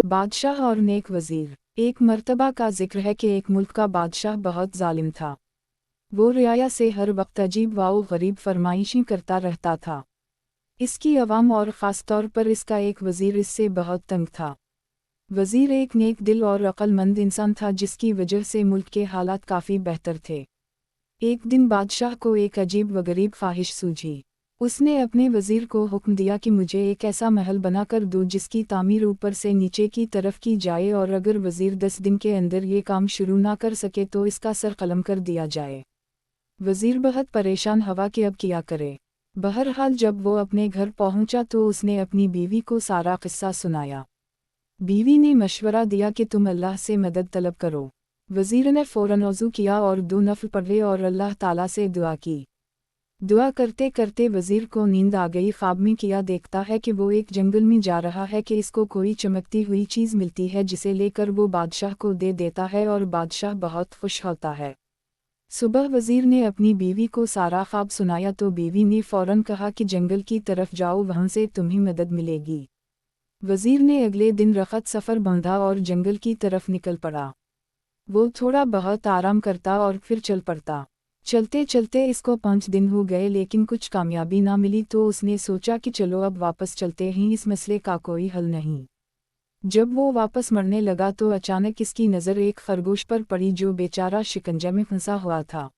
बादशाह और नेक वजीर। एक मर्तबा का जिक्र है कि एक मुल्क का बादशाह बहुत जालिम था। वो रियाया से हर वक्त अजीब व गरीब फरमाइशें करता रहता था। इसकी अवाम और ख़ास तौर पर इसका एक वजीर इससे बहुत तंग था। वजीर एक नेक दिल और अक्लमंद इंसान था जिसकी वजह से मुल्क के हालात काफ़ी बेहतर थे। एक दिन बादशाह को एक अजीब व गरीब ख्वाहिश सूझी। उसने अपने वजीर को हुक्म दिया कि मुझे एक ऐसा महल बना कर दो जिसकी तामीर ऊपर से नीचे की तरफ की जाए, और अगर वजीर 10 दिन के अंदर ये काम शुरू ना कर सके तो इसका सर कलम कर दिया जाए। वजीर बहुत परेशान हुआ कि अब क्या करे। बहरहाल जब वो अपने घर पहुंचा तो उसने अपनी बीवी को सारा किस्सा सुनाया। बीवी ने मशवरा दिया कि तुम अल्लाह से मदद तलब करो। वजीर ने फ़ौरन वज़ू किया और 2 नफ़ल पढ़े और अल्लाह ताला से दुआ की। दुआ करते करते वजीर को नींद आ गई। ख्वाब में किया देखता है कि वो एक जंगल में जा रहा है कि इसको कोई चमकती हुई चीज़ मिलती है जिसे लेकर वो बादशाह को दे देता है और बादशाह बहुत खुश होता है। सुबह वजीर ने अपनी बीवी को सारा ख्वाब सुनाया तो बीवी ने फ़ौरन कहा कि जंगल की तरफ जाओ, वहाँ से तुम्हें मदद मिलेगी। वजीर ने अगले दिन रखत सफ़र बांधा और जंगल की तरफ निकल पड़ा। वो थोड़ा बहुत आराम करता और फिर चल पड़ता। चलते चलते इसको 5 दिन हो गए लेकिन कुछ कामयाबी ना मिली तो उसने सोचा कि चलो अब वापस चलते हैं, इस मसले का कोई हल नहीं। जब वो वापस मरने लगा तो अचानक इसकी नज़र एक खरगोश पर पड़ी जो बेचारा शिकंजा में फंसा हुआ था।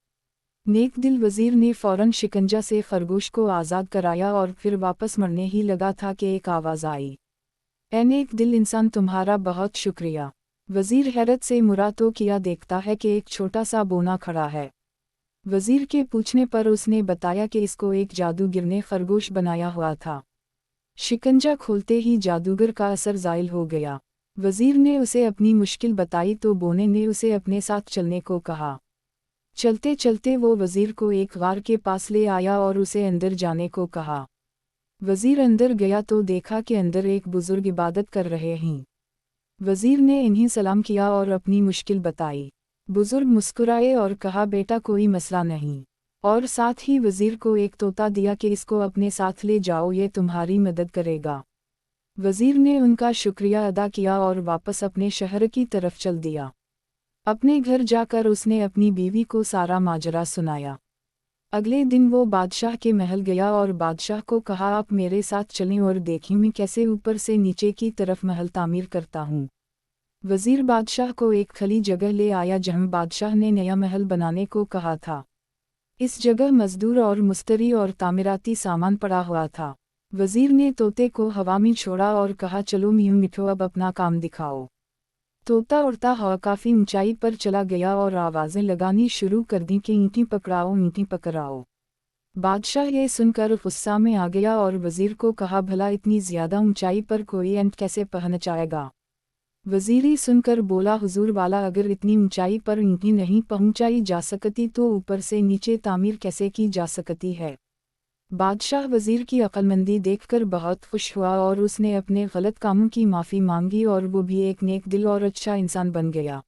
नेक दिल वजीर ने फ़ौरन शिकंजा से खरगोश को आज़ाद कराया और फिर वापस मरने ही लगा था कि एक आवाज़ आई, ऐ नेक दिल इंसान, तुम्हारा बहुत शुक्रिया। वजीर हैरत से मुरा तो किया देखता है कि एक छोटा सा बोना खड़ा है। वजीर के पूछने पर उसने बताया कि इसको एक जादूगर ने खरगोश बनाया हुआ था। शिकंजा खोलते ही जादूगर का असर ज़ाइल हो गया। वजीर ने उसे अपनी मुश्किल बताई तो बोने ने उसे अपने साथ चलने को कहा। चलते चलते वो वजीर को एक गार के पास ले आया और उसे अंदर जाने को कहा। वजीर अंदर गया तो देखा कि अंदर एक बुजुर्ग इबादत कर रहे हैं। वजीर ने इन्हें सलाम किया और अपनी मुश्किल बताई। बुजुर्ग मुस्कुराए और कहा, बेटा कोई मसला नहीं, और साथ ही वजीर को एक तोता दिया कि इसको अपने साथ ले जाओ, ये तुम्हारी मदद करेगा। वजीर ने उनका शुक्रिया अदा किया और वापस अपने शहर की तरफ चल दिया। अपने घर जाकर उसने अपनी बीवी को सारा माजरा सुनाया। अगले दिन वो बादशाह के महल गया और बादशाह को कहा, आप मेरे साथ चलें और देखें मैं कैसे ऊपर से नीचे की तरफ महल तामीर करता हूँ। वजीर बादशाह को एक खली जगह ले आया जहां बादशाह ने नया महल बनाने को कहा था। इस जगह मजदूर और मुस्तरी और तामीराती सामान पड़ा हुआ था। वजीर ने तोते को हवा में छोड़ा और कहा, चलो मियां मिठो अब अपना काम दिखाओ। तोता उड़ता हुआ काफ़ी ऊंचाई पर चला गया और आवाज़ें लगानी शुरू कर दी कि ईंटें पकड़ाओ, ईंटें पकड़ाओ। बादशाह ये सुनकर गुस्सा में आ गया और वजीर को कहा, भला इतनी ज़्यादा ऊंचाई पर कोई ईंट कैसे पहुंच आएगा। वजीरी सुनकर बोला, हुजूर वाला, अगर इतनी ऊंचाई पर ईंटें नहीं पहुंचाई जा सकती तो ऊपर से नीचे तामीर कैसे की जा सकती है। बादशाह वजीर की अक्लमंदी देखकर बहुत खुश हुआ और उसने अपने गलत कामों की माफ़ी मांगी और वो भी एक नेक दिल और अच्छा इंसान बन गया।